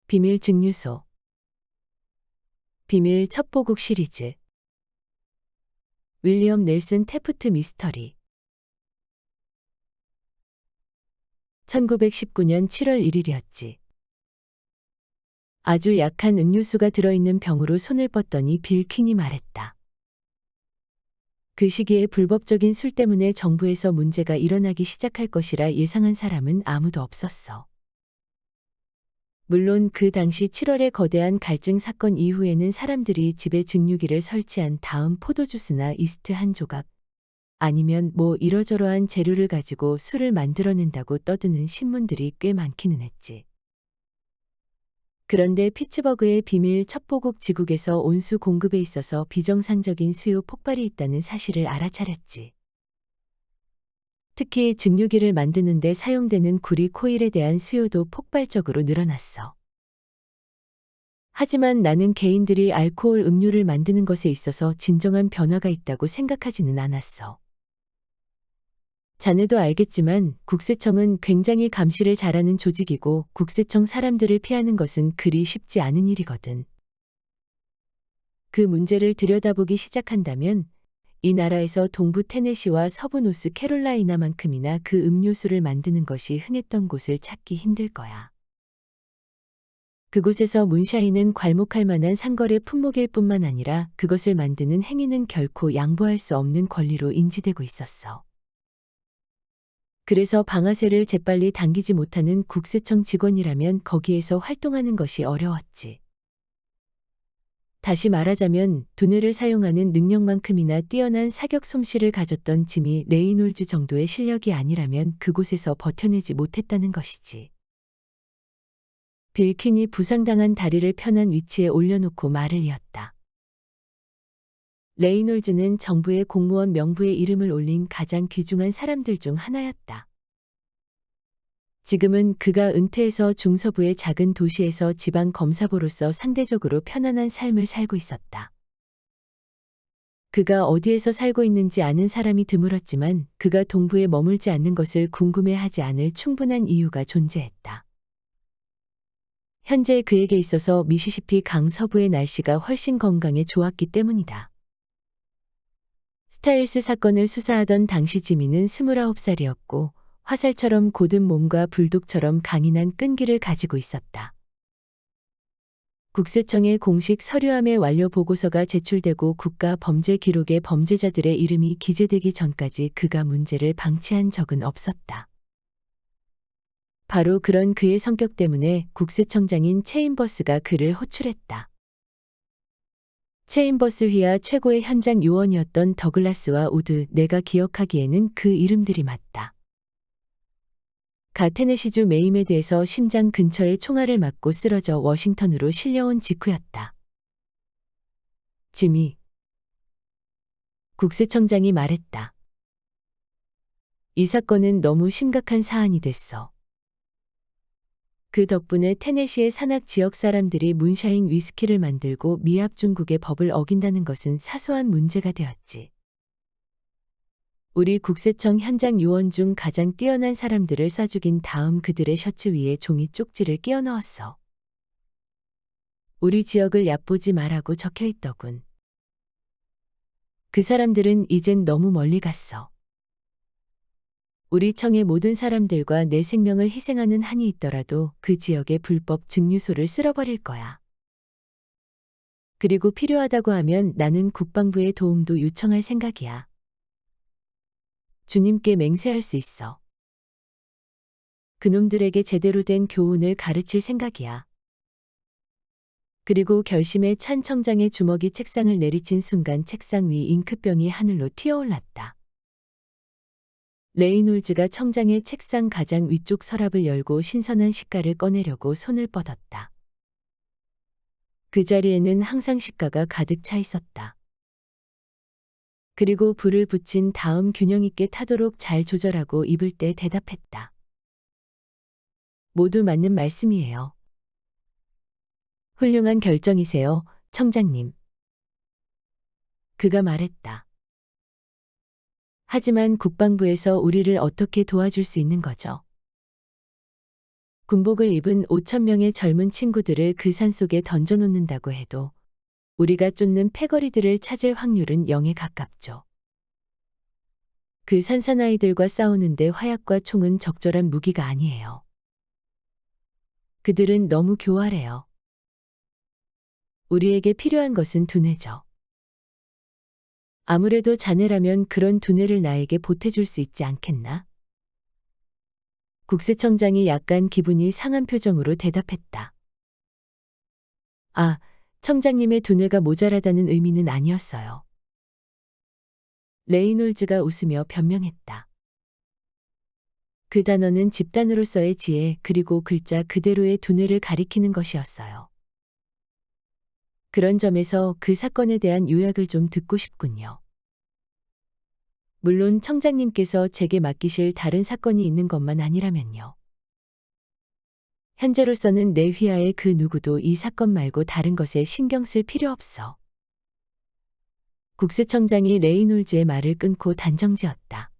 비밀 증류소. 비밀 첩보국 시리즈. 윌리엄 넬슨 태프트 미스터리. 1919년 7월 1일이었지. 아주 약한 음료수가 들어있는 병으로 손을 뻗더니 빌 퀸이 말했다. 그 시기에 불법적인 술 때문에 정부에서 문제가 일어나기 시작할 것이라 예상한 사람은 아무도 없었어. 물론 그 당시 7월의 거대한 갈증 사건 이후에는 사람들이 집에 증류기를 설치한 다음 포도주스나 이스트 한 조각, 아니면 뭐 이러저러한 재료를 가지고 술을 만들어낸다고 떠드는 신문들이 꽤 많기는 했지. 그런데 피츠버그의 비밀 첩보국 지국에서 온수 공급에 있어서 비정상적인 수요 폭발이 있다는 사실을 알아차렸지. 특히 증류기를 만드는 데 사용되는 구리 코일에 대한 수요도 폭발적으로 늘어났어. 하지만 나는 개인들이 알코올 음료를 만드는 것에 있어서 진정한 변화가 있다고 생각하지는 않았어. 자네도 알겠지만 국세청은 굉장히 감시를 잘하는 조직이고 국세청 사람들을 피하는 것은 그리 쉽지 않은 일이거든. 그 문제를 들여다보기 시작한다면 이 나라에서 동부 테네시와 서부 노스 캐롤라이나만큼이나 그 음료수를 만드는 것이 흥했던 곳을 찾기 힘들 거야. 그곳에서 문샤인은 괄목할 만한 상거래 품목일 뿐만 아니라 그것을 만드는 행위는 결코 양보할 수 없는 권리로 인지되고 있었어. 그래서 방아쇠를 재빨리 당기지 못하는 국세청 직원이라면 거기에서 활동하는 것이 어려웠지. 다시 말하자면 두뇌를 사용하는 능력만큼이나 뛰어난 사격 솜씨를 가졌던 지미 레이놀즈 정도의 실력이 아니라면 그곳에서 버텨내지 못했다는 것이지. 빌 퀸이 부상당한 다리를 편한 위치에 올려놓고 말을 이었다. 레이놀즈는 정부의 공무원 명부에 이름을 올린 가장 귀중한 사람들 중 하나였다. 지금은 그가 은퇴해서 중서부의 작은 도시에서 지방 검사보로서 상대적으로 편안한 삶을 살고 있었다. 그가 어디에서 살고 있는지 아는 사람이 드물었지만 그가 동부에 머물지 않는 것을 궁금해하지 않을 충분한 이유가 존재했다. 현재 그에게 있어서 미시시피 강 서부의 날씨가 훨씬 건강에 좋았기 때문이다. 스타일스 사건을 수사하던 당시 지미는 29살이었고 화살처럼 곧은 몸과 불독처럼 강인한 끈기를 가지고 있었다. 국세청의 공식 서류함의 완료 보고서가 제출되고 국가 범죄 기록에 범죄자들의 이름이 기재되기 전까지 그가 문제를 방치한 적은 없었다. 바로 그런 그의 성격 때문에 국세청장인 체인버스가 그를 호출했다. 체인버스 휘하 최고의 현장 요원이었던 더글라스와 우드, 내가 기억하기에는 그 이름들이 맞다. 가 테네시주 메이메드에서 심장 근처에 총알을 맞고 쓰러져 워싱턴으로 실려온 직후였다. 지미. 국세청장이 말했다. 이 사건은 너무 심각한 사안이 됐어. 그 덕분에 테네시의 산악 지역 사람들이 문샤인 위스키를 만들고 미합 중국의 법을 어긴다는 것은 사소한 문제가 되었지. 우리 국세청 현장 요원 중 가장 뛰어난 사람들을 쏴 죽인 다음 그들의 셔츠 위에 종이 쪽지를 끼워 넣었어. 우리 지역을 얕보지 말라고 적혀 있더군. 그 사람들은 이젠 너무 멀리 갔어. 우리 청의 모든 사람들과 내 생명을 희생하는 한이 있더라도 그 지역의 불법 증류소를 쓸어버릴 거야. 그리고 필요하다고 하면 나는 국방부의 도움도 요청할 생각이야. 주님께 맹세할 수 있어. 그놈들에게 제대로 된 교훈을 가르칠 생각이야. 그리고 결심에 찬 청장의 주먹이 책상을 내리친 순간 책상 위 잉크병이 하늘로 튀어올랐다. 레이놀즈가 청장의 책상 가장 위쪽 서랍을 열고 신선한 시가를 꺼내려고 손을 뻗었다. 그 자리에는 항상 시가가 가득 차 있었다. 그리고 불을 붙인 다음 균형 있게 타도록 잘 조절하고 입을 때 대답했다. 모두 맞는 말씀이에요. 훌륭한 결정이세요, 청장님. 그가 말했다. 하지만 국방부에서 우리를 어떻게 도와줄 수 있는 거죠? 군복을 입은 5천 명의 젊은 친구들을 그 산속에 던져놓는다고 해도 우리가 쫓는 패거리들을 찾을 확률은 0에 가깝죠. 그 산사나이들과 싸우는데 화약과 총은 적절한 무기가 아니에요. 그들은 너무 교활해요. 우리에게 필요한 것은 두뇌죠. 아무래도 자네라면 그런 두뇌를 나에게 보태줄 수 있지 않겠나? 국세청장이 약간 기분이 상한 표정으로 대답했다. 아, 청장님의 두뇌가 모자라다는 의미는 아니었어요. 레이놀즈가 웃으며 변명했다. 그 단어는 집단으로서의 지혜 그리고 글자 그대로의 두뇌를 가리키는 것이었어요. 그런 점에서 그 사건에 대한 요약을 좀 듣고 싶군요. 물론 청장님께서 제게 맡기실 다른 사건이 있는 것만 아니라면요. 현재로서는 내 휘하의 그 누구도 이 사건 말고 다른 것에 신경 쓸 필요 없어. 국세청장이 레이놀즈의 말을 끊고 단정지었다.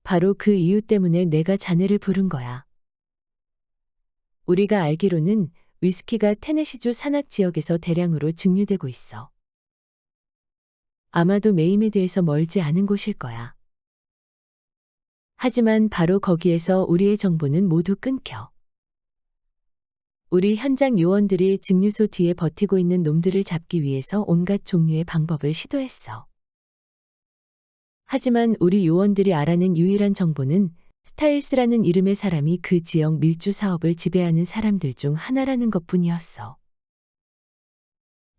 바로 그 이유 때문에 내가 자네를 부른 거야. 우리가 알기로는 위스키가 테네시주 산악 지역에서 대량으로 증류되고 있어. 아마도 메이메드에서 멀지 않은 곳일 거야. 하지만 바로 거기에서 우리의 정보는 모두 끊겨. 우리 현장 요원들이 증류소 뒤에 버티고 있는 놈들을 잡기 위해서 온갖 종류의 방법을 시도했어. 하지만 우리 요원들이 알아낸 유일한 정보는 스타일스라는 이름의 사람이 그 지역 밀주 사업을 지배하는 사람들 중 하나라는 것뿐이었어.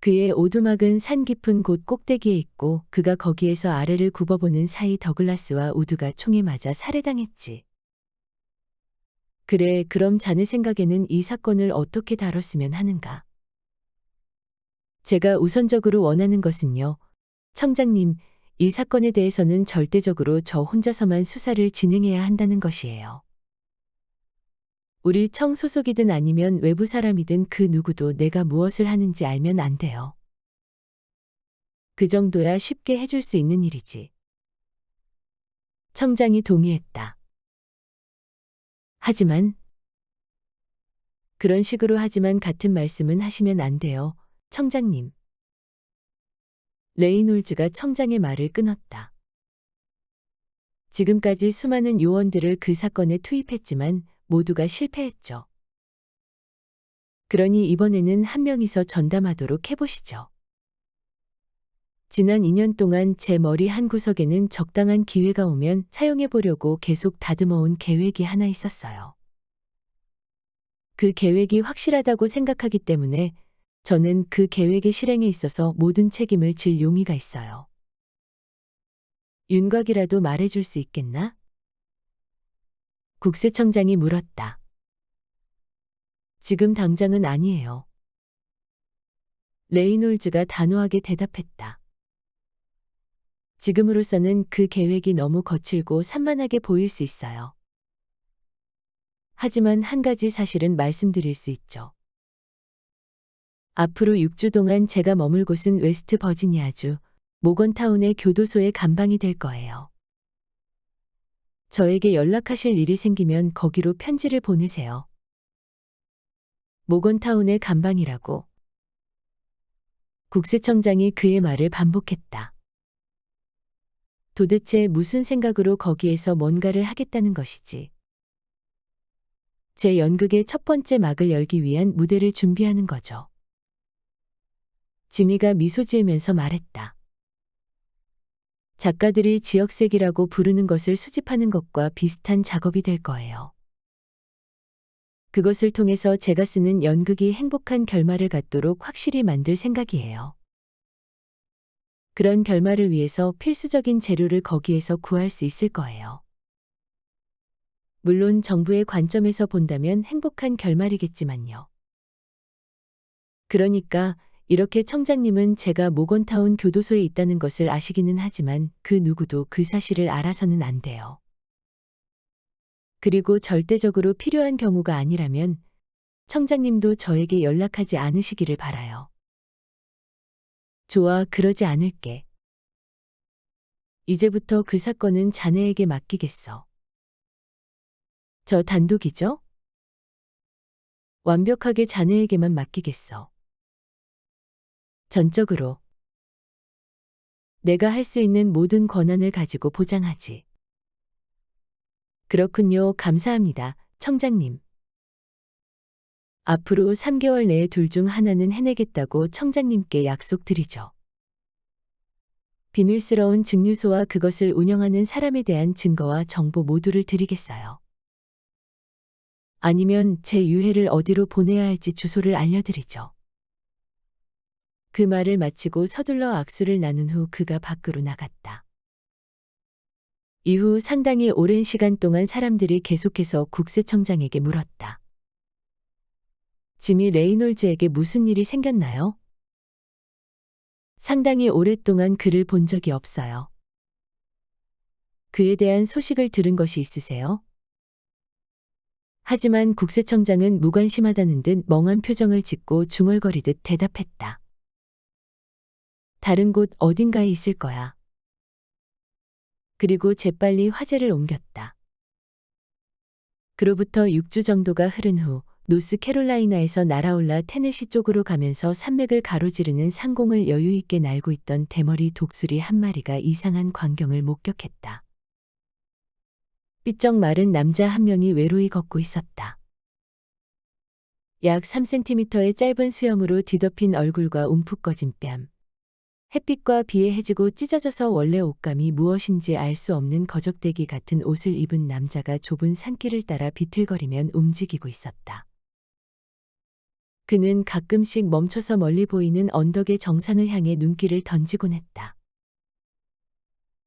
그의 오두막은 산 깊은 곳 꼭대기에 있고 그가 거기에서 아래를 굽어보는 사이 더글라스와 우드가 총에 맞아 살해당했지. 그래, 그럼 자네 생각에는 이 사건을 어떻게 다뤘으면 하는가? 제가 우선적으로 원하는 것은요. 청장님, 이 사건에 대해서는 절대적으로 저 혼자서만 수사를 진행해야 한다는 것이에요. 우리 청 소속이든 아니면 외부 사람이든 그 누구도 내가 무엇을 하는지 알면 안 돼요. 그 정도야 쉽게 해줄 수 있는 일이지. 청장이 동의했다. 하지만 그런 식으로 하지만 같은 말씀은 하시면 안 돼요, 청장님. 레이놀즈가 청장의 말을 끊었다. 지금까지 수많은 요원들을 그 사건에 투입했지만 모두가 실패했죠. 그러니 이번에는 한 명이서 전담하도록 해보시죠. 지난 2년 동안 제 머리 한 구석에는 적당한 기회가 오면 사용해보려고 계속 다듬어온 계획이 하나 있었어요. 그 계획이 확실하다고 생각하기 때문에 저는 그 계획의 실행에 있어서 모든 책임을 질 용의가 있어요. 윤곽이라도 말해줄 수 있겠나? 국세청장이 물었다. 지금 당장은 아니에요. 레이놀즈가 단호하게 대답했다. 지금으로서는 그 계획이 너무 거칠고 산만하게 보일 수 있어요. 하지만 한 가지 사실은 말씀드릴 수 있죠. 앞으로 6주 동안 제가 머물 곳은 웨스트 버지니아주 모건타운의 교도소의 감방이 될 거예요. 저에게 연락하실 일이 생기면 거기로 편지를 보내세요. 모건타운의 감방이라고. 국세청장이 그의 말을 반복했다. 도대체 무슨 생각으로 거기에서 뭔가를 하겠다는 것이지. 제 연극의 첫 번째 막을 열기 위한 무대를 준비하는 거죠. 지미가 미소 지으면서 말했다. 작가들이 지역색이라고 부르는 것을 수집하는 것과 비슷한 작업이 될 거예요. 그것을 통해서 제가 쓰는 연극이 행복한 결말을 갖도록 확실히 만들 생각이에요. 그런 결말을 위해서 필수적인 재료를 거기에서 구할 수 있을 거예요. 물론 정부의 관점에서 본다면 행복한 결말이겠지만요. 그러니까 이렇게 청장님은 제가 모건타운 교도소에 있다는 것을 아시기는 하지만 그 누구도 그 사실을 알아서는 안 돼요. 그리고 절대적으로 필요한 경우가 아니라면 청장님도 저에게 연락하지 않으시기를 바라요. 좋아, 그러지 않을게. 이제부터 그 사건은 자네에게 맡기겠어. 저 단독이죠? 완벽하게 자네에게만 맡기겠어. 전적으로. 내가 할 수 있는 모든 권한을 가지고 보장하지. 그렇군요. 감사합니다, 청장님. 앞으로 3개월 내에 둘 중 하나는 해내겠다고 청장님께 약속드리죠. 비밀스러운 증류소와 그것을 운영하는 사람에 대한 증거와 정보 모두를 드리겠어요. 아니면 제 유해를 어디로 보내야 할지 주소를 알려드리죠. 그 말을 마치고 서둘러 악수를 나눈 후 그가 밖으로 나갔다. 이후 상당히 오랜 시간 동안 사람들이 계속해서 국세청장에게 물었다. 지미 레이놀즈에게 무슨 일이 생겼나요? 상당히 오랫동안 그를 본 적이 없어요. 그에 대한 소식을 들은 것이 있으세요? 하지만 국세청장은 무관심하다는 듯 멍한 표정을 짓고 중얼거리듯 대답했다. 다른 곳 어딘가에 있을 거야. 그리고 재빨리 화제를 옮겼다. 그로부터 6주 정도가 흐른 후 노스캐롤라이나에서 날아올라 테네시 쪽으로 가면서 산맥을 가로지르는 상공을 여유 있게 날고 있던 대머리 독수리 한 마리가 이상한 광경을 목격했다. 삐쩍 마른 남자 한 명이 외로이 걷고 있었다. 약 3cm의 짧은 수염으로 뒤덮인 얼굴과 움푹 꺼진 뺨. 햇빛과 비에 해지고 찢어져서 원래 옷감이 무엇인지 알 수 없는 거적대기 같은 옷을 입은 남자가 좁은 산길을 따라 비틀거리면 움직이고 있었다. 그는 가끔씩 멈춰서 멀리 보이는 언덕의 정상을 향해 눈길을 던지곤 했다.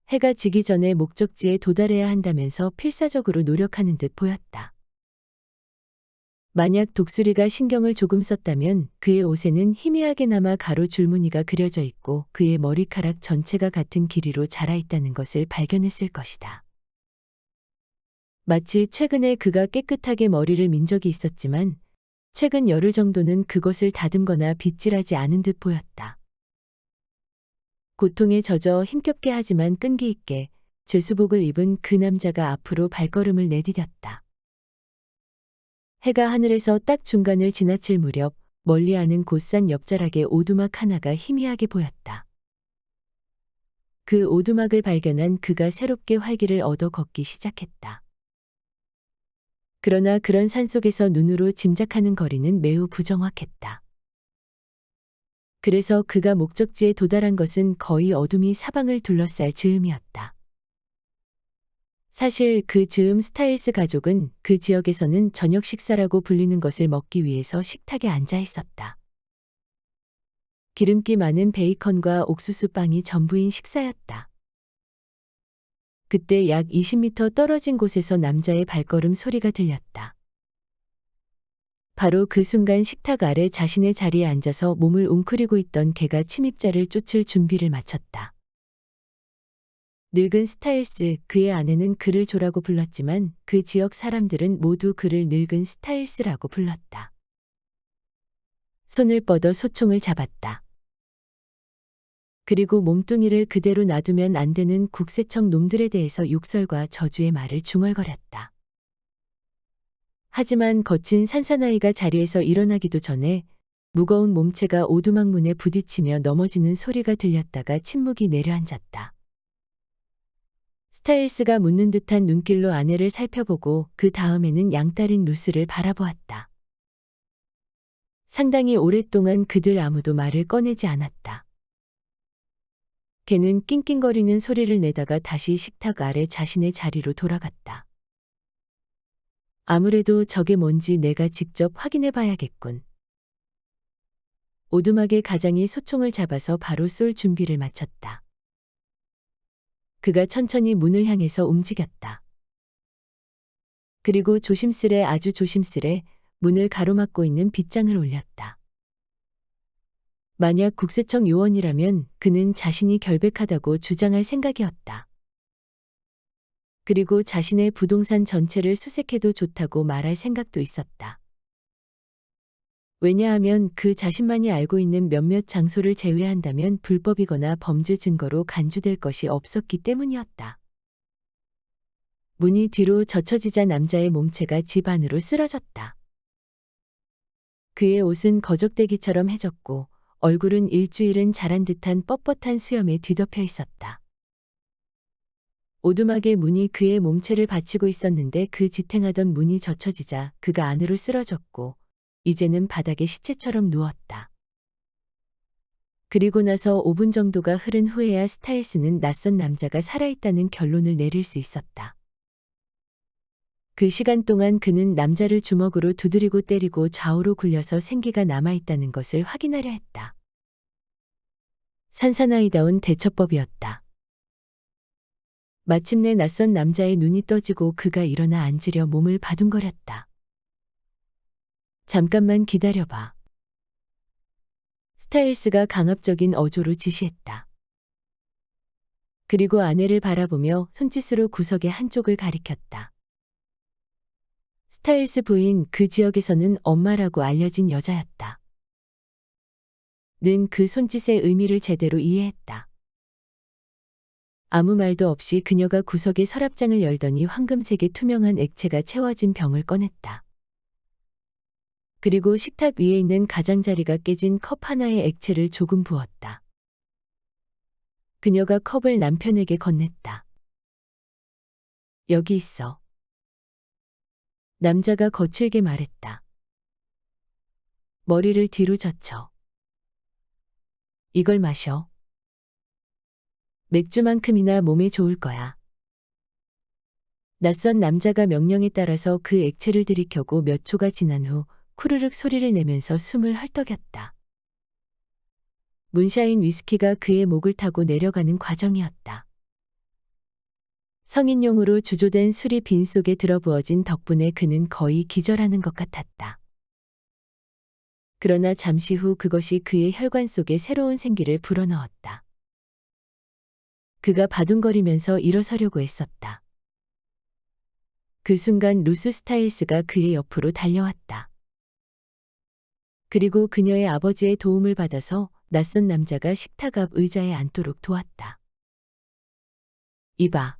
해가 지기 전에 목적지에 도달해야 한다면서 필사적으로 노력하는 듯 보였다. 만약 독수리가 신경을 조금 썼다면 그의 옷에는 희미하게나마 가로 줄무늬가 그려져 있고 그의 머리카락 전체가 같은 길이로 자라 있다는 것을 발견했을 것이다. 마치 최근에 그가 깨끗하게 머리를 민 적이 있었지만 최근 열흘 정도는 그것을 다듬거나 빗질하지 않은 듯 보였다. 고통에 젖어 힘겹게 하지만 끈기 있게 죄수복을 입은 그 남자가 앞으로 발걸음을 내디뎠다. 해가 하늘에서 딱 중간을 지나칠 무렵 멀리하는 곧산 옆자락에 오두막 하나가 희미하게 보였다. 그 오두막을 발견한 그가 새롭게 활기를 얻어 걷기 시작했다. 그러나 그런 산속에서 눈으로 짐작하는 거리는 매우 부정확했다. 그래서 그가 목적지에 도달한 것은 거의 어둠이 사방을 둘러쌀 즈음이었다. 사실 그 즈음 스타일스 가족은 그 지역에서는 저녁 식사라고 불리는 것을 먹기 위해서 식탁에 앉아 있었다. 기름기 많은 베이컨과 옥수수 빵이 전부인 식사였다. 그때 약 20m 떨어진 곳에서 남자의 발걸음 소리가 들렸다. 바로 그 순간 식탁 아래 자신의 자리에 앉아서 몸을 웅크리고 있던 개가 침입자를 쫓을 준비를 마쳤다. 늙은 스타일스, 그의 아내는 그를 조라고 불렀지만 그 지역 사람들은 모두 그를 늙은 스타일스라고 불렀다. 손을 뻗어 소총을 잡았다. 그리고 몸뚱이를 그대로 놔두면 안 되는 국세청 놈들에 대해서 욕설과 저주의 말을 중얼거렸다. 하지만 거친 산사나이가 자리에서 일어나기도 전에 무거운 몸체가 오두막 문에 부딪히며 넘어지는 소리가 들렸다가 침묵이 내려앉았다. 스타일스가 묻는 듯한 눈길로 아내를 살펴보고 그 다음에는 양딸인 루스를 바라보았다. 상당히 오랫동안 그들 아무도 말을 꺼내지 않았다. 걔는 낑낑거리는 소리를 내다가 다시 식탁 아래 자신의 자리로 돌아갔다. 아무래도 저게 뭔지 내가 직접 확인해 봐야겠군. 오두막의 가장이 소총을 잡아서 바로 쏠 준비를 마쳤다. 그가 천천히 문을 향해서 움직였다. 그리고 조심스레 아주 조심스레 문을 가로막고 있는 빗장을 올렸다. 만약 국세청 요원이라면 그는 자신이 결백하다고 주장할 생각이었다. 그리고 자신의 부동산 전체를 수색해도 좋다고 말할 생각도 있었다. 왜냐하면 그 자신만이 알고 있는 몇몇 장소를 제외한다면 불법이거나 범죄 증거로 간주될 것이 없었기 때문이었다. 문이 뒤로 젖혀지자 남자의 몸체가 집 안으로 쓰러졌다. 그의 옷은 거적대기처럼 해졌고 얼굴은 일주일은 자란 듯한 뻣뻣한 수염에 뒤덮여 있었다. 오두막의 문이 그의 몸체를 받치고 있었는데 그 지탱하던 문이 젖혀지자 그가 안으로 쓰러졌고 이제는 바닥에 시체처럼 누웠다. 그리고 나서 5분 정도가 흐른 후에야 스타일스는 낯선 남자가 살아있다는 결론을 내릴 수 있었다. 그 시간 동안 그는 남자를 주먹으로 두드리고 때리고 좌우로 굴려서 생기가 남아있다는 것을 확인하려 했다. 산사나이다운 대처법이었다. 마침내 낯선 남자의 눈이 떠지고 그가 일어나 앉으려 몸을 바둥거렸다. 잠깐만 기다려봐. 스타일스가 강압적인 어조로 지시했다. 그리고 아내를 바라보며 손짓으로 구석의 한쪽을 가리켰다. 스타일스 부인 그 지역에서는 엄마라고 알려진 여자였다. 는 그 손짓의 의미를 제대로 이해했다. 아무 말도 없이 그녀가 구석의 서랍장을 열더니 황금색의 투명한 액체가 채워진 병을 꺼냈다. 그리고 식탁 위에 있는 가장자리가 깨진 컵 하나에 액체를 조금 부었다. 그녀가 컵을 남편에게 건넸다. 여기 있어. 남자가 거칠게 말했다. 머리를 뒤로 젖혀. 이걸 마셔. 맥주만큼이나 몸에 좋을 거야. 낯선 남자가 명령에 따라서 그 액체를 들이켜고 몇 초가 지난 후 쿠르륵 소리를 내면서 숨을 헐떡였다. 문샤인 위스키가 그의 목을 타고 내려가는 과정이었다. 성인용으로 주조된 술이 빈속에 들어부어진 덕분에 그는 거의 기절하는 것 같았다. 그러나 잠시 후 그것이 그의 혈관 속에 새로운 생기를 불어넣었다. 그가 바둥거리면서 일어서려고 했었다. 그 순간 루스 스타일스가 그의 옆으로 달려왔다. 그리고 그녀의 아버지의 도움을 받아서 낯선 남자가 식탁 앞 의자에 앉도록 도왔다. 이봐.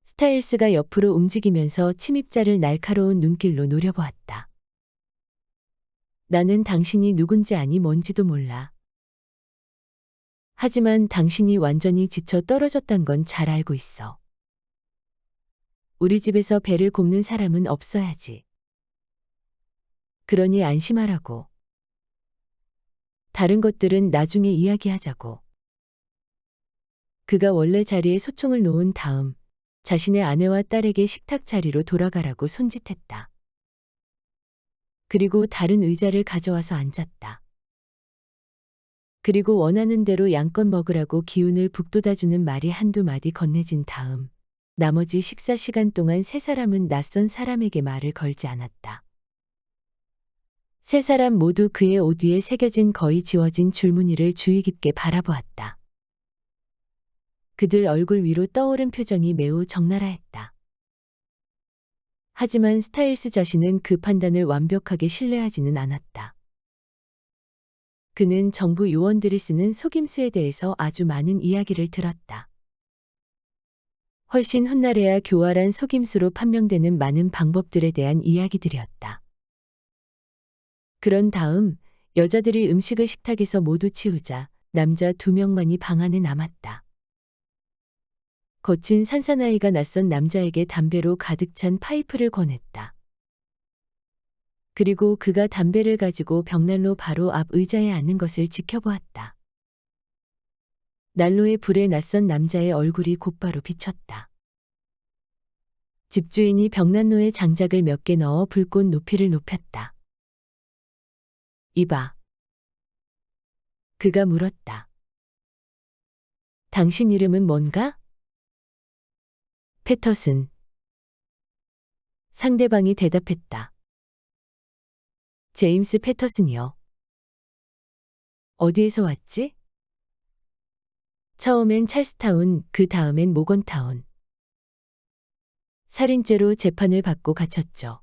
스타일스가 옆으로 움직이면서 침입자를 날카로운 눈길로 노려보았다. 나는 당신이 누군지 아니 뭔지도 몰라. 하지만 당신이 완전히 지쳐 떨어졌단 건 잘 알고 있어. 우리 집에서 배를 굽는 사람은 없어야지. 그러니 안심하라고. 다른 것들은 나중에 이야기하자고. 그가 원래 자리에 소총을 놓은 다음 자신의 아내와 딸에게 식탁 자리로 돌아가라고 손짓했다. 그리고 다른 의자를 가져와서 앉았다. 그리고 원하는 대로 양껏 먹으라고 기운을 북돋아주는 말이 한두 마디 건네진 다음 나머지 식사 시간 동안 세 사람은 낯선 사람에게 말을 걸지 않았다. 세 사람 모두 그의 옷 위에 새겨진 거의 지워진 줄무늬를 주의 깊게 바라보았다. 그들 얼굴 위로 떠오른 표정이 매우 적나라했다. 하지만 스타일스 자신은 그 판단을 완벽하게 신뢰하지는 않았다. 그는 정부 요원들이 쓰는 속임수에 대해서 아주 많은 이야기를 들었다. 훨씬 훗날에야 교활한 속임수로 판명되는 많은 방법들에 대한 이야기들이었다. 그런 다음 여자들이 음식을 식탁에서 모두 치우자 남자 2명만이 방 안에 남았다. 거친 산사나이가 낯선 남자에게 담배로 가득 찬 파이프를 권했다. 그리고 그가 담배를 가지고 벽난로 바로 앞 의자에 앉는 것을 지켜보았다. 난로의 불에 낯선 남자의 얼굴이 곧바로 비쳤다. 집주인이 벽난로에 장작을 몇 개 넣어 불꽃 높이를 높였다. 이봐. 그가 물었다. 당신 이름은 뭔가? 패터슨. 상대방이 대답했다. 제임스 패터슨이요. 어디에서 왔지? 처음엔 찰스타운, 그 다음엔 모건타운. 살인죄로 재판을 받고 갇혔죠.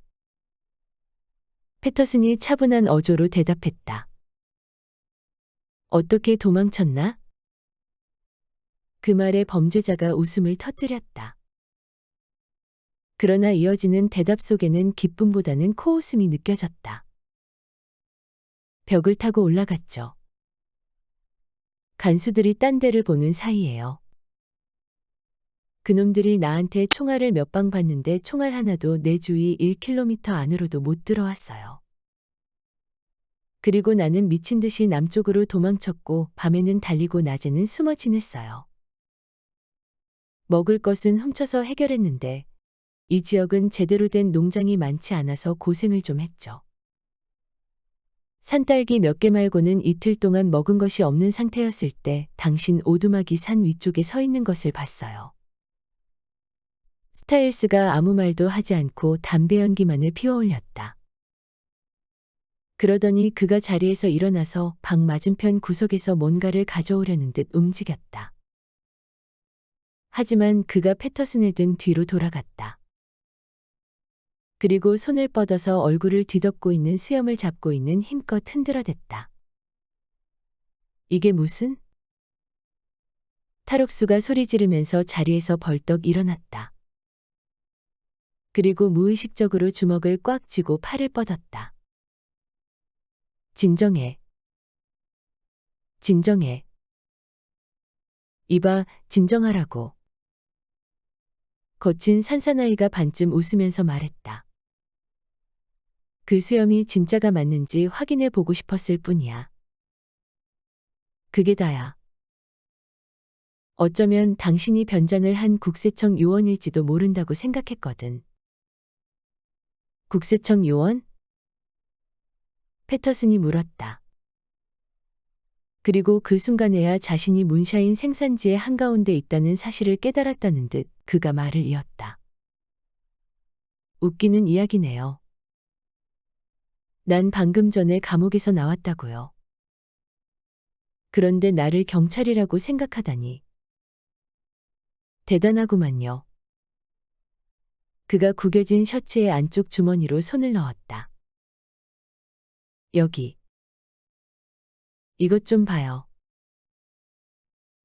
패터슨이 차분한 어조로 대답했다. 어떻게 도망쳤나? 그 말에 범죄자가 웃음을 터뜨렸다. 그러나 이어지는 대답 속에는 기쁨보다는 코웃음이 느껴졌다. 벽을 타고 올라갔죠. 간수들이 딴 데를 보는 사이에요. 그놈들이 나한테 총알을 몇 방 봤는데 총알 하나도 내 주위 1km 안으로도 못 들어왔어요. 그리고 나는 미친 듯이 남쪽으로 도망쳤고 밤에는 달리고 낮에는 숨어 지냈어요. 먹을 것은 훔쳐서 해결했는데 이 지역은 제대로 된 농장이 많지 않아서 고생을 좀 했죠. 산딸기 몇 개 말고는 이틀 동안 먹은 것이 없는 상태였을 때 당신 오두막이 산 위쪽에 서 있는 것을 봤어요. 스타일스가 아무 말도 하지 않고 담배 연기만을 피워올렸다. 그러더니 그가 자리에서 일어나서 방 맞은편 구석에서 뭔가를 가져오려는 듯 움직였다. 하지만 그가 패터슨의 등 뒤로 돌아갔다. 그리고 손을 뻗어서 얼굴을 뒤덮고 있는 수염을 잡고 있는 힘껏 흔들어댔다. 이게 무슨? 탈옥수가 소리 지르면서 자리에서 벌떡 일어났다. 그리고 무의식적으로 주먹을 꽉 쥐고 팔을 뻗었다. 진정해. 진정해. 이봐, 진정하라고. 거친 산사나이가 반쯤 웃으면서 말했다. 그 수염이 진짜가 맞는지 확인해 보고 싶었을 뿐이야. 그게 다야. 어쩌면 당신이 변장을 한 국세청 요원일지도 모른다고 생각했거든. 국세청 요원? 패터슨이 물었다. 그리고 그 순간에야 자신이 문샤인 생산지의 한가운데 있다는 사실을 깨달았다는 듯 그가 말을 이었다. 웃기는 이야기네요. 난 방금 전에 감옥에서 나왔다고요. 그런데 나를 경찰이라고 생각하다니. 대단하구만요. 그가 구겨진 셔츠의 안쪽 주머니로 손을 넣었다. 여기. 이것 좀 봐요.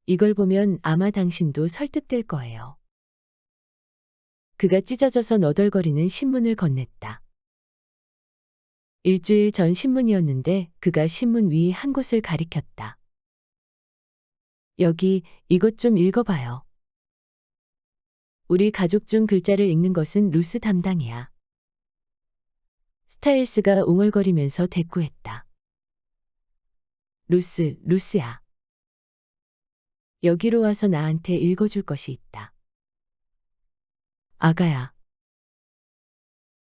이걸 보면 아마 당신도 설득될 거예요. 그가 찢어져서 너덜거리는 신문을 건넸다. 일주일 전 신문이었는데 그가 신문 위 한 곳을 가리켰다. 여기, 이것 좀 읽어봐요. 우리 가족 중 글자를 읽는 것은 루스 담당이야. 스타일스가 웅얼거리면서 대꾸했다. 루스야. 여기로 와서 나한테 읽어줄 것이 있다. 아가야.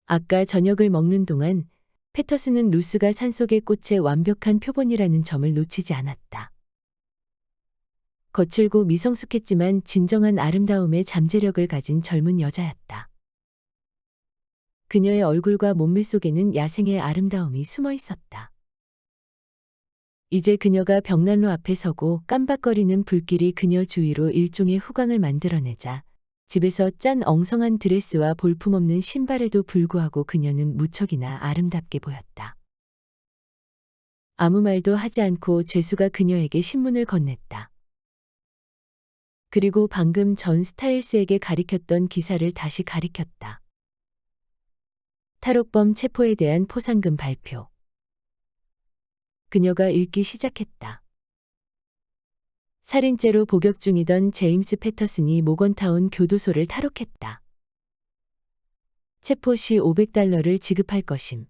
아까 저녁을 먹는 동안 패터슨은 루스가 산속의 꽃의 완벽한 표본이라는 점을 놓치지 않았다. 거칠고 미성숙했지만 진정한 아름다움의 잠재력을 가진 젊은 여자였다. 그녀의 얼굴과 몸매 속에는 야생의 아름다움이 숨어 있었다. 이제 그녀가 벽난로 앞에 서고 깜박거리는 불길이 그녀 주위로 일종의 후광을 만들어내자 집에서 짠 엉성한 드레스와 볼품없는 신발에도 불구하고 그녀는 무척이나 아름답게 보였다. 아무 말도 하지 않고 죄수가 그녀에게 신문을 건넸다. 그리고 방금 전 스타일스에게 가리켰던 기사를 다시 가리켰다. 탈옥범 체포에 대한 포상금 발표. 그녀가 읽기 시작했다. 살인죄로 복역 중이던 제임스 패터슨이 모건타운 교도소를 탈옥했다. 체포 시 $500를 지급할 것임.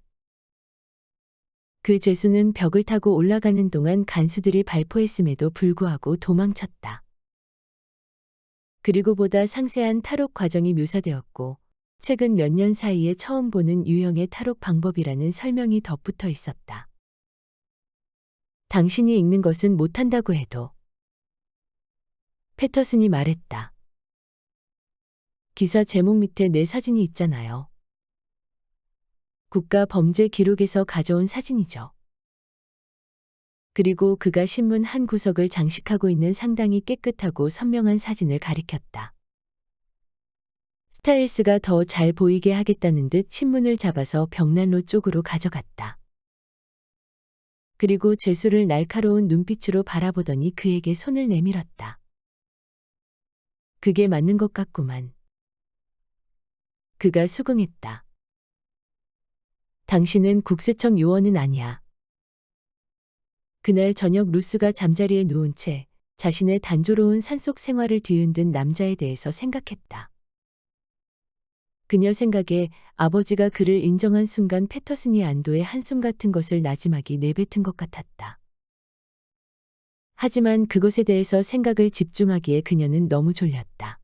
그 죄수는 벽을 타고 올라가는 동안 간수들이 발포했음에도 불구하고 도망쳤다. 그리고 보다 상세한 탈옥 과정이 묘사되었고 최근 몇 년 사이에 처음 보는 유형의 탈옥 방법이라는 설명이 덧붙어 있었다. 당신이 읽는 것은 못한다고 해도. 패터슨이 말했다. 기사 제목 밑에 내 사진이 있잖아요. 국가 범죄 기록에서 가져온 사진이죠. 그리고 그가 신문 한 구석을 장식하고 있는 상당히 깨끗하고 선명한 사진을 가리켰다. 스타일스가 더 잘 보이게 하겠다는 듯 신문을 잡아서 벽난로 쪽으로 가져갔다. 그리고 죄수를 날카로운 눈빛으로 바라보더니 그에게 손을 내밀었다. 그게 맞는 것 같구만. 그가 수긍했다. 당신은 국세청 요원은 아니야. 그날 저녁 루스가 잠자리에 누운 채 자신의 단조로운 산속 생활을 뒤흔든 남자에 대해서 생각했다. 그녀 생각에 아버지가 그를 인정한 순간 패터슨이 안도의 한숨 같은 것을 나지막이 내뱉은 것 같았다. 하지만 그것에 대해서 생각을 집중하기에 그녀는 너무 졸렸다.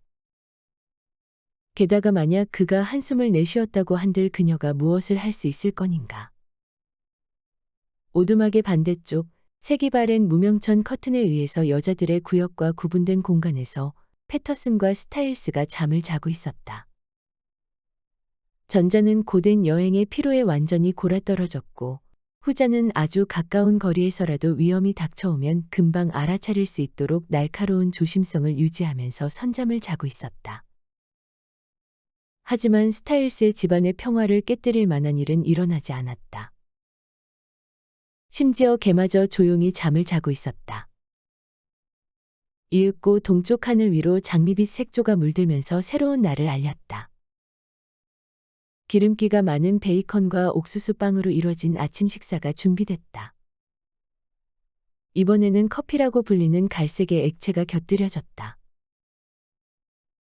게다가 만약 그가 한숨을 내쉬었다고 한들 그녀가 무엇을 할 수 있을 거닌가. 오두막의 반대쪽 세기바랜 무명천 커튼에 의해서 여자들의 구역과 구분된 공간에서 패터슨과 스타일스가 잠을 자고 있었다. 전자는 고된 여행의 피로에 완전히 골아떨어졌고 후자는 아주 가까운 거리에서라도 위험이 닥쳐오면 금방 알아차릴 수 있도록 날카로운 조심성을 유지하면서 선잠을 자고 있었다. 하지만 스타일스의 집안의 평화를 깨뜨릴 만한 일은 일어나지 않았다. 심지어 개마저 조용히 잠을 자고 있었다. 이윽고 동쪽 하늘 위로 장미빛 색조가 물들면서 새로운 날을 알렸다. 기름기가 많은 베이컨과 옥수수 빵으로 이뤄진 아침 식사가 준비됐다. 이번에는 커피라고 불리는 갈색의 액체가 곁들여졌다.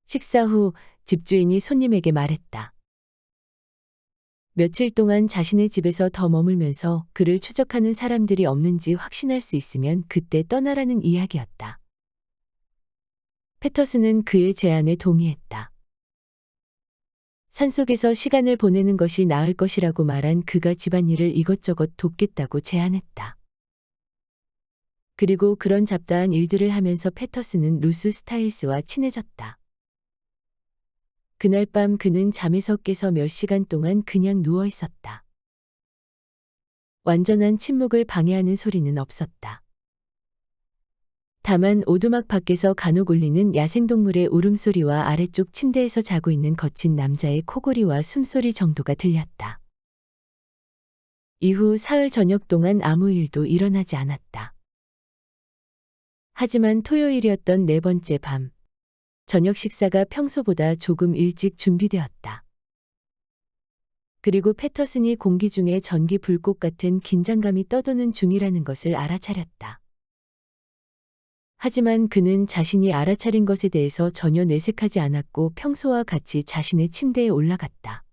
식사 후 집주인이 손님에게 말했다. 며칠 동안 자신의 집에서 더 머물면서 그를 추적하는 사람들이 없는지 확신할 수 있으면 그때 떠나라는 이야기였다. 패터슨은 그의 제안에 동의했다. 산속에서 시간을 보내는 것이 나을 것이라고 말한 그가 집안일을 이것저것 돕겠다고 제안했다. 그리고 그런 잡다한 일들을 하면서 패터슨은 루스 스타일스와 친해졌다. 그날 밤 그는 잠에서 깨서 몇 시간 동안 그냥 누워 있었다. 완전한 침묵을 방해하는 소리는 없었다. 다만 오두막 밖에서 간혹 울리는 야생동물의 울음소리와 아래쪽 침대에서 자고 있는 거친 남자의 코골이와 숨소리 정도가 들렸다. 이후 사흘 저녁 동안 아무 일도 일어나지 않았다. 하지만 토요일이었던 네 번째 밤, 저녁 식사가 평소보다 조금 일찍 준비되었다. 그리고 패터슨이 공기 중에 전기 불꽃 같은 긴장감이 떠도는 중이라는 것을 알아차렸다. 하지만 그는 자신이 알아차린 것에 대해서 전혀 내색하지 않았고 평소와 같이 자신의 침대에 올라갔다.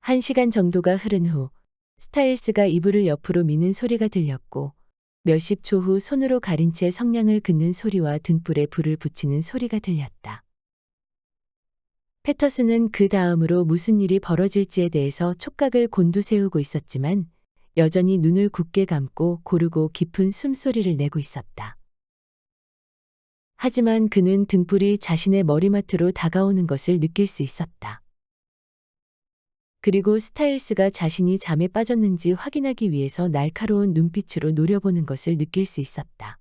1시간 정도가 흐른 후 스타일스가 이불을 옆으로 미는 소리가 들렸고 몇십 초 후 손으로 가린 채 성냥을 긋는 소리와 등불에 불을 붙이는 소리가 들렸다. 패터슨은 그 다음으로 무슨 일이 벌어질지에 대해서 촉각을 곤두세우고 있었지만 여전히 눈을 굳게 감고 고르고 깊은 숨소리를 내고 있었다. 하지만 그는 등불이 자신의 머리맡으로 다가오는 것을 느낄 수 있었다. 그리고 스타일스가 자신이 잠에 빠졌는지 확인하기 위해서 날카로운 눈빛으로 노려보는 것을 느낄 수 있었다.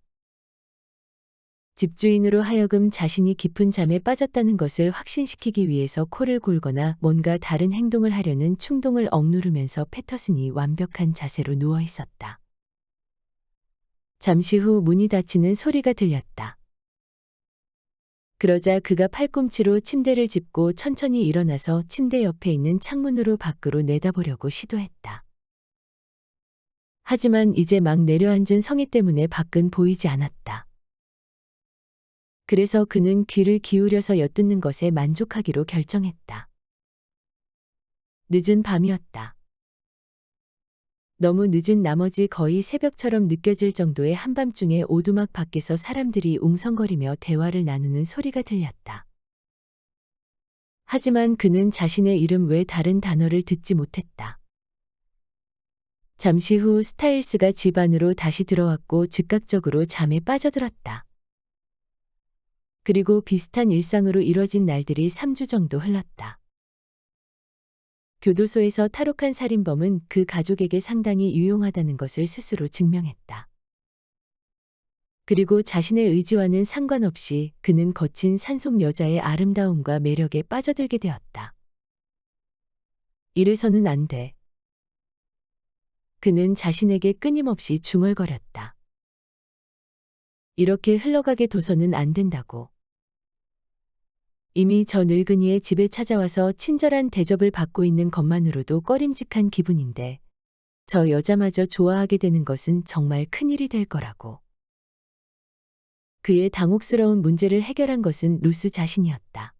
집주인으로 하여금 자신이 깊은 잠에 빠졌다는 것을 확신시키기 위해서 코를 골거나 뭔가 다른 행동을 하려는 충동을 억누르면서 패터슨이 완벽한 자세로 누워 있었다. 잠시 후 문이 닫히는 소리가 들렸다. 그러자 그가 팔꿈치로 침대를 짚고 천천히 일어나서 침대 옆에 있는 창문으로 밖으로 내다보려고 시도했다. 하지만 이제 막 내려앉은 성에 때문에 밖은 보이지 않았다. 그래서 그는 귀를 기울여서 엿듣는 것에 만족하기로 결정했다. 늦은 밤이었다. 너무 늦은 나머지 거의 새벽처럼 느껴질 정도의 한밤중에 오두막 밖에서 사람들이 웅성거리며 대화를 나누는 소리가 들렸다. 하지만 그는 자신의 이름 외 다른 단어를 듣지 못했다. 잠시 후 스타일스가 집 안으로 다시 들어왔고 즉각적으로 잠에 빠져들었다. 그리고 비슷한 일상으로 이뤄진 날들이 3주 정도 흘렀다. 교도소에서 탈옥한 살인범은 그 가족에게 상당히 유용하다는 것을 스스로 증명했다. 그리고 자신의 의지와는 상관없이 그는 거친 산속 여자의 아름다움과 매력에 빠져들게 되었다. 이래서는 안 돼. 그는 자신에게 끊임없이 중얼거렸다. 이렇게 흘러가게 둬서는 안 된다고. 이미 저 늙은이의 집에 찾아와서 친절한 대접을 받고 있는 것만으로도 꺼림직한 기분인데 저 여자마저 좋아하게 되는 것은 정말 큰일이 될 거라고. 그의 당혹스러운 문제를 해결한 것은 루스 자신이었다.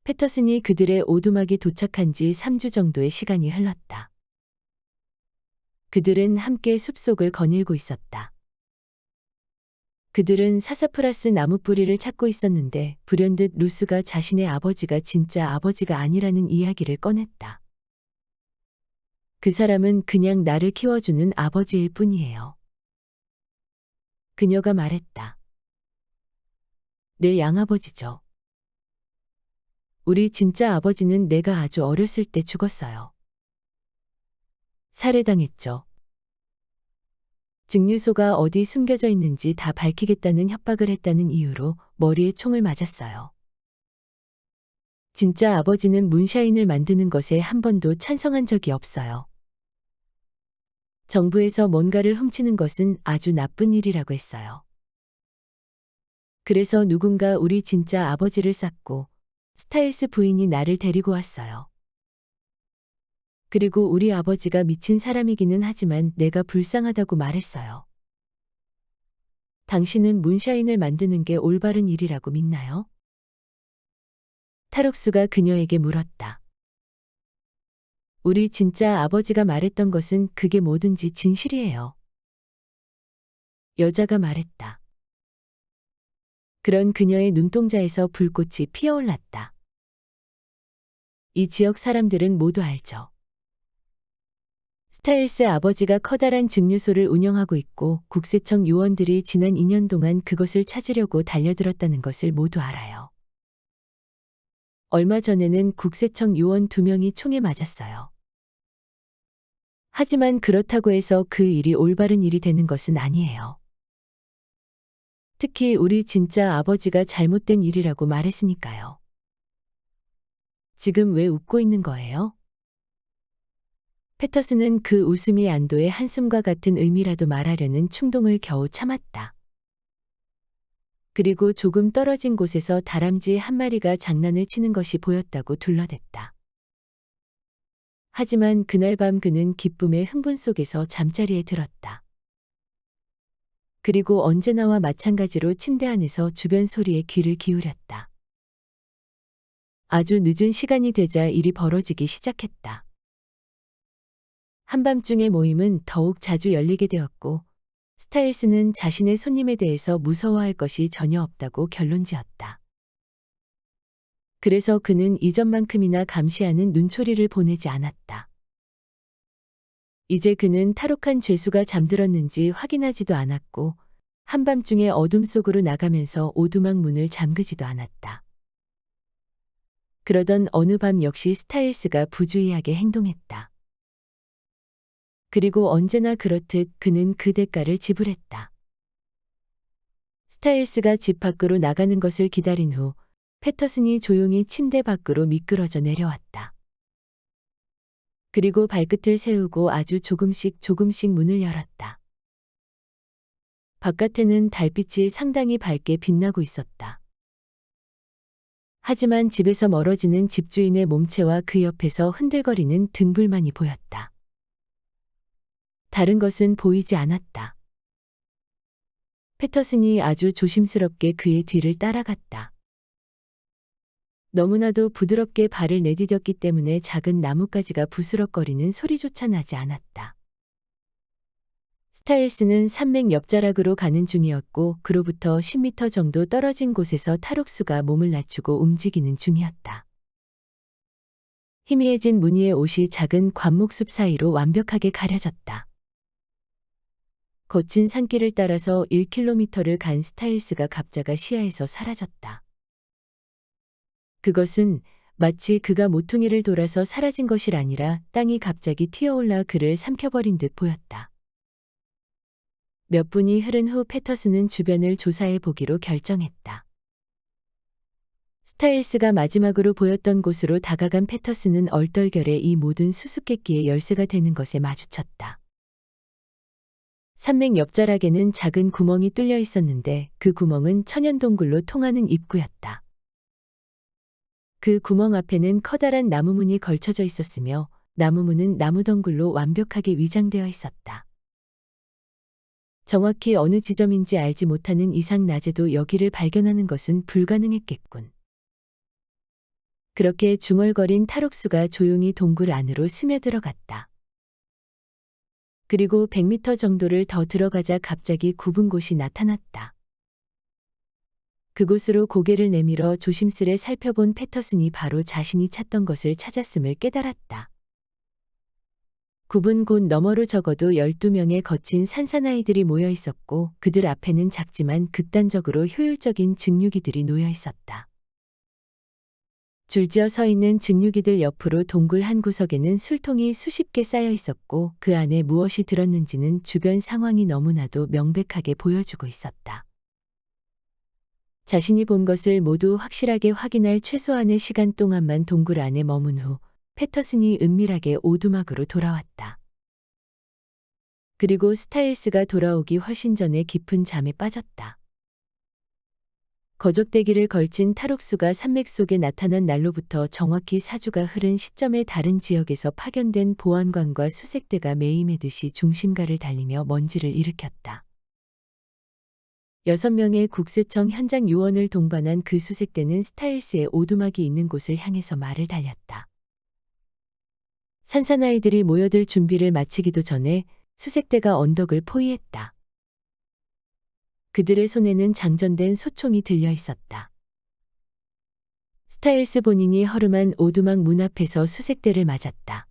패터슨이 그들의 오두막이 도착한 지 3주 정도의 시간이 흘렀다. 그들은 함께 숲속을 거닐고 있었다. 그들은 사사프라스 나무 뿌리를 찾고 있었는데 불현듯 루스가 자신의 아버지가 진짜 아버지가 아니라는 이야기를 꺼냈다. 그 사람은 그냥 나를 키워주는 아버지일 뿐이에요. 그녀가 말했다. 내 양아버지죠. 우리 진짜 아버지는 내가 아주 어렸을 때 죽었어요. 살해당했죠. 증류소가 어디 숨겨져 있는지 다 밝히겠다는 협박을 했다는 이유로 머리에 총을 맞았어요. 진짜 아버지는 문샤인을 만드는 것에 한 번도 찬성한 적이 없어요. 정부에서 뭔가를 훔치는 것은 아주 나쁜 일이라고 했어요. 그래서 누군가 우리 진짜 아버지를 쌌고 스타일스 부인이 나를 데리고 왔어요. 그리고 우리 아버지가 미친 사람이기는 하지만 내가 불쌍하다고 말했어요. 당신은 문샤인을 만드는 게 올바른 일이라고 믿나요? 탈옥수가 그녀에게 물었다. 우리 진짜 아버지가 말했던 것은 그게 뭐든지 진실이에요. 여자가 말했다. 그런 그녀의 눈동자에서 불꽃이 피어올랐다. 이 지역 사람들은 모두 알죠. 스타일스 아버지가 커다란 증류소를 운영하고 있고 국세청 요원들이 지난 2년 동안 그것을 찾으려고 달려들었다는 것을 모두 알아요. 얼마 전에는 국세청 요원 2명이 총에 맞았어요. 하지만 그렇다고 해서 그 일이 올바른 일이 되는 것은 아니에요. 특히 우리 진짜 아버지가 잘못된 일이라고 말했으니까요. 지금 왜 웃고 있는 거예요? 패터슨은 그 웃음이 안도의 한숨과 같은 의미라도 말하려는 충동을 겨우 참았다. 그리고 조금 떨어진 곳에서 다람쥐 한 마리가 장난을 치는 것이 보였다고 둘러댔다. 하지만 그날 밤 그는 기쁨의 흥분 속에서 잠자리에 들었다. 그리고 언제나와 마찬가지로 침대 안에서 주변 소리에 귀를 기울였다. 아주 늦은 시간이 되자 일이 벌어지기 시작했다. 한밤중의 모임은 더욱 자주 열리게 되었고 스타일스는 자신의 손님에 대해서 무서워할 것이 전혀 없다고 결론지었다. 그래서 그는 이전만큼이나 감시하는 눈초리를 보내지 않았다. 이제 그는 탈옥한 죄수가 잠들었는지 확인하지도 않았고 한밤중에 어둠 속으로 나가면서 오두막 문을 잠그지도 않았다. 그러던 어느 밤 역시 스타일스가 부주의하게 행동했다. 그리고 언제나 그렇듯 그는 그 대가를 지불했다. 스타일스가 집 밖으로 나가는 것을 기다린 후 패터슨이 조용히 침대 밖으로 미끄러져 내려왔다. 그리고 발끝을 세우고 아주 조금씩 문을 열었다. 바깥에는 달빛이 상당히 밝게 빛나고 있었다. 하지만 집에서 멀어지는 집주인의 몸체와 그 옆에서 흔들거리는 등불만이 보였다. 다른 것은 보이지 않았다. 패터슨이 아주 조심스럽게 그의 뒤를 따라갔다. 너무나도 부드럽게 발을 내디뎠기 때문에 작은 나뭇가지가 부스럭거리는 소리조차 나지 않았다. 스타일스는 산맥 옆자락으로 가는 중이었고 그로부터 10m 정도 떨어진 곳에서 탈옥수가 몸을 낮추고 움직이는 중이었다. 희미해진 무늬의 옷이 작은 관목숲 사이로 완벽하게 가려졌다. 거친 산길을 따라서 1km를 간 스타일스가 갑자기 시야에서 사라졌다. 그것은 마치 그가 모퉁이를 돌아서 사라진 것이 아니라 땅이 갑자기 튀어올라 그를 삼켜버린 듯 보였다. 몇 분이 흐른 후 패터슨은 주변을 조사해 보기로 결정했다. 스타일스가 마지막으로 보였던 곳으로 다가간 패터슨은 얼떨결에 이 모든 수수께끼의 열쇠가 되는 것에 마주쳤다. 산맥 옆자락에는 작은 구멍이 뚫려 있었는데 그 구멍은 천연동굴로 통하는 입구였다. 그 구멍 앞에는 커다란 나무문이 걸쳐져 있었으며 나무 문은 나무 덩굴로 완벽하게 위장되어 있었다. 정확히 어느 지점인지 알지 못하는 이상 낮에도 여기를 발견하는 것은 불가능했겠군. 그렇게 중얼거린 탈옥수가 조용히 동굴 안으로 스며들어갔다. 그리고 100m 정도를 더 들어가자 갑자기 굽은 곳이 나타났다. 그곳으로 고개를 내밀어 조심스레 살펴본 패터슨이 바로 자신이 찾던 것을 찾았음을 깨달았다. 굽은 곳 너머로 적어도 12명의 거친 산사나이들이 모여 있었고 그들 앞에는 작지만 극단적으로 효율적인 증류기들이 놓여 있었다. 줄지어 서 있는 증류기들 옆으로 동굴 한 구석에는 술통이 수십 개 쌓여 있었고 그 안에 무엇이 들었는지는 주변 상황이 너무나도 명백하게 보여주고 있었다. 자신이 본 것을 모두 확실하게 확인할 최소한의 시간 동안만 동굴 안에 머문 후 패터슨이 은밀하게 오두막으로 돌아왔다. 그리고 스타일스가 돌아오기 훨씬 전에 깊은 잠에 빠졌다. 거적대기를 걸친 탈옥수가 산맥 속에 나타난 날로부터 정확히 4주가 흐른 시점에 다른 지역에서 파견된 보안관과 수색대가 매이매듯이 중심가를 달리며 먼지를 일으켰다. 6명의 국세청 현장 요원을 동반한 그 수색대는 스타일스의 오두막이 있는 곳을 향해서 말을 달렸다. 산사나이들이 모여들 준비를 마치기도 전에 수색대가 언덕을 포위했다. 그들의 손에는 장전된 소총이 들려 있었다. 스타일스 본인이 허름한 오두막 문 앞에서 수색대를 맞았다.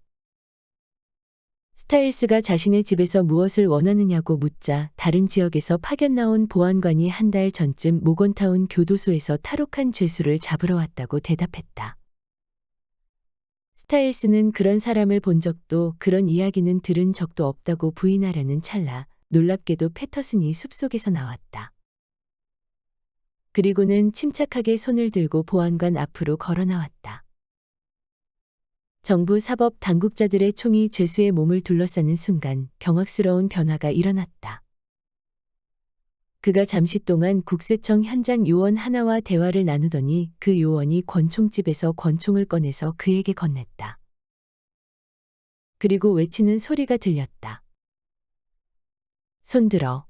스타일스가 자신의 집에서 무엇을 원하느냐고 묻자 다른 지역에서 파견 나온 보안관이 한 달 전쯤 모건타운 교도소에서 탈옥한 죄수를 잡으러 왔다고 대답했다. 스타일스는 그런 사람을 본 적도 그런 이야기는 들은 적도 없다고 부인하려는 찰나 놀랍게도 패터슨이 숲속에서 나왔다. 그리고는 침착하게 손을 들고 보안관 앞으로 걸어 나왔다. 정부 사법 당국자들의 총이 죄수의 몸을 둘러싸는 순간 경악스러운 변화가 일어났다. 그가 잠시 동안 국세청 현장 요원 하나와 대화를 나누더니 그 요원이 권총집에서 권총을 꺼내서 그에게 건넸다. 그리고 외치는 소리가 들렸다. 손들어.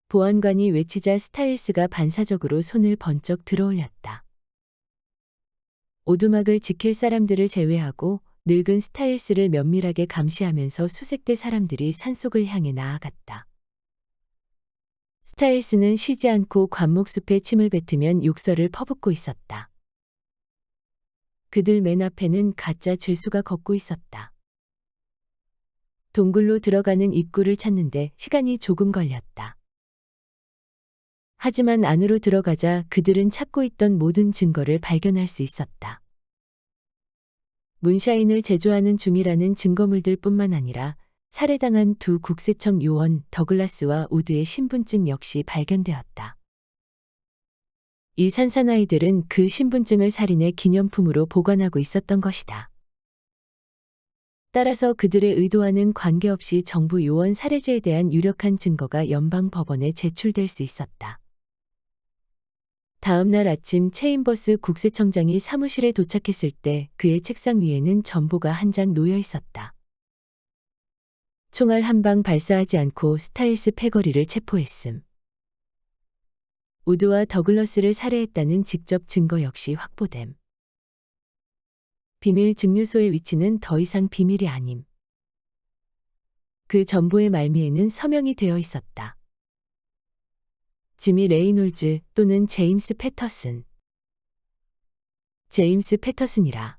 보안관이 외치자 스타일스가 반사적으로 손을 번쩍 들어올렸다. 오두막을 지킬 사람들을 제외하고 늙은 스타일스를 면밀하게 감시하면서 수색대 사람들이 산속을 향해 나아갔다. 스타일스는 쉬지 않고 관목숲에 침을 뱉으면 욕설을 퍼붓고 있었다. 그들 맨 앞에는 가짜 죄수가 걷고 있었다. 동굴로 들어가는 입구를 찾는데 시간이 조금 걸렸다. 하지만 안으로 들어가자 그들은 찾고 있던 모든 증거를 발견할 수 있었다. 문샤인을 제조하는 중이라는 증거물들 뿐만 아니라 살해당한 두 국세청 요원 더글라스와 우드의 신분증 역시 발견되었다. 이 산사나이들은 그 신분증을 살인의 기념품으로 보관하고 있었던 것이다. 따라서 그들의 의도와는 관계없이 정부 요원 살해죄에 대한 유력한 증거가 연방 법원에 제출될 수 있었다. 다음 날 아침 체인버스 국세청장이 사무실에 도착했을 때 그의 책상 위에는 전보가 한 장 놓여 있었다. 총알 한 방 발사하지 않고 스타일스 패거리를 체포했음. 우드와 더글러스를 살해했다는 직접 증거 역시 확보됨. 비밀 증류소의 위치는 더 이상 비밀이 아님. 그 전보의 말미에는 서명이 되어 있었다. 지미 레이놀즈 또는 제임스 패터슨. 제임스 패터슨이라.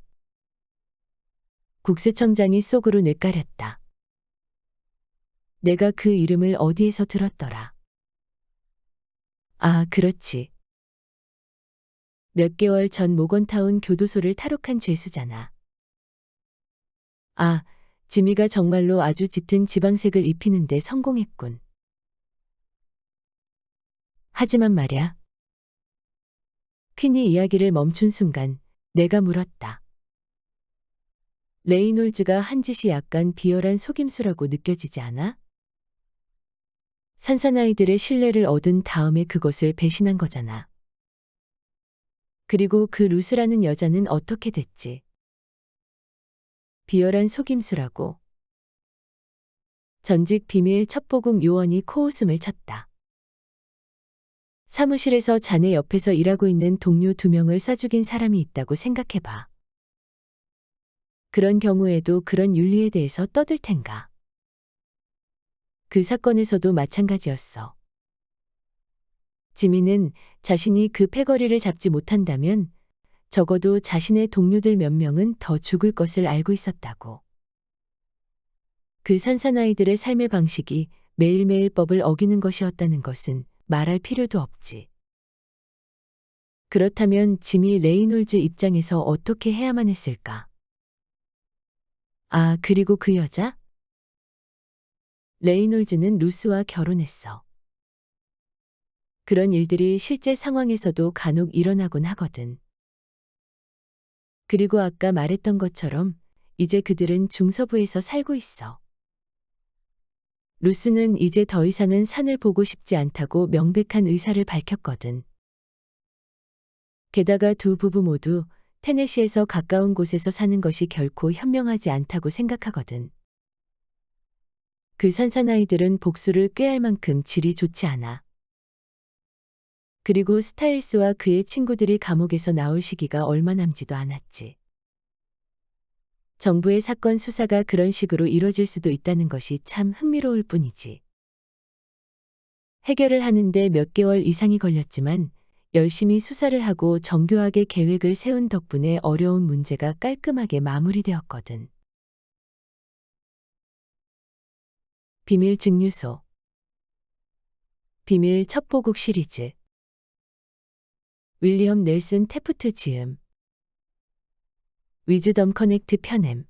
국세청장이 속으로 뇌까렸다. 내가 그 이름을 어디에서 들었더라. 아, 그렇지. 몇 개월 전 모건타운 교도소를 탈옥한 죄수잖아. 아, 지미가 정말로 아주 짙은 지방색을 입히는데 성공했군. 하지만 말야. 퀸이 이야기를 멈춘 순간 내가 물었다. 레이놀즈가 한 짓이 약간 비열한 속임수라고 느껴지지 않아? 산사나이들의 신뢰를 얻은 다음에 그것을 배신한 거잖아. 그리고 그 루스라는 여자는 어떻게 됐지? 비열한 속임수라고. 전직 비밀 첩보국 요원이 코웃음을 쳤다. 사무실에서 자네 옆에서 일하고 있는 동료 2명을 쏴 죽인 사람이 있다고 생각해봐. 그런 경우에도 그런 윤리에 대해서 떠들 텐가. 그 사건에서도 마찬가지였어. 지민은 자신이 그 패거리를 잡지 못한다면 적어도 자신의 동료들 몇 명은 더 죽을 것을 알고 있었다고. 그 산사나이들의 삶의 방식이 매일매일 법을 어기는 것이었다는 것은 말할 필요도 없지. 그렇다면 지미 레이놀즈 입장에서 어떻게 해야만 했을까? 아, 그리고 그 여자? 레이놀즈는 루스와 결혼했어. 그런 일들이 실제 상황에서도 간혹 일어나곤 하거든. 그리고 아까 말했던 것처럼 이제 그들은 중서부에서 살고 있어. 루스는 이제 더 이상은 산을 보고 싶지 않다고 명백한 의사를 밝혔거든. 게다가 두 부부 모두 테네시에서 가까운 곳에서 사는 것이 결코 현명하지 않다고 생각하거든. 그 산사나이들은 복수를 꾀할 만큼 질이 좋지 않아. 그리고 스타일스와 그의 친구들이 감옥에서 나올 시기가 얼마 남지도 않았지. 정부의 사건 수사가 그런 식으로 이뤄질 수도 있다는 것이 참 흥미로울 뿐이지. 해결을 하는데 몇 개월 이상이 걸렸지만 열심히 수사를 하고 정교하게 계획을 세운 덕분에 어려운 문제가 깔끔하게 마무리되었거든. 비밀 증류소. 비밀 첩보국 시리즈. 윌리엄 넬슨 태프트 지음. 위즈덤 커넥트 편엠.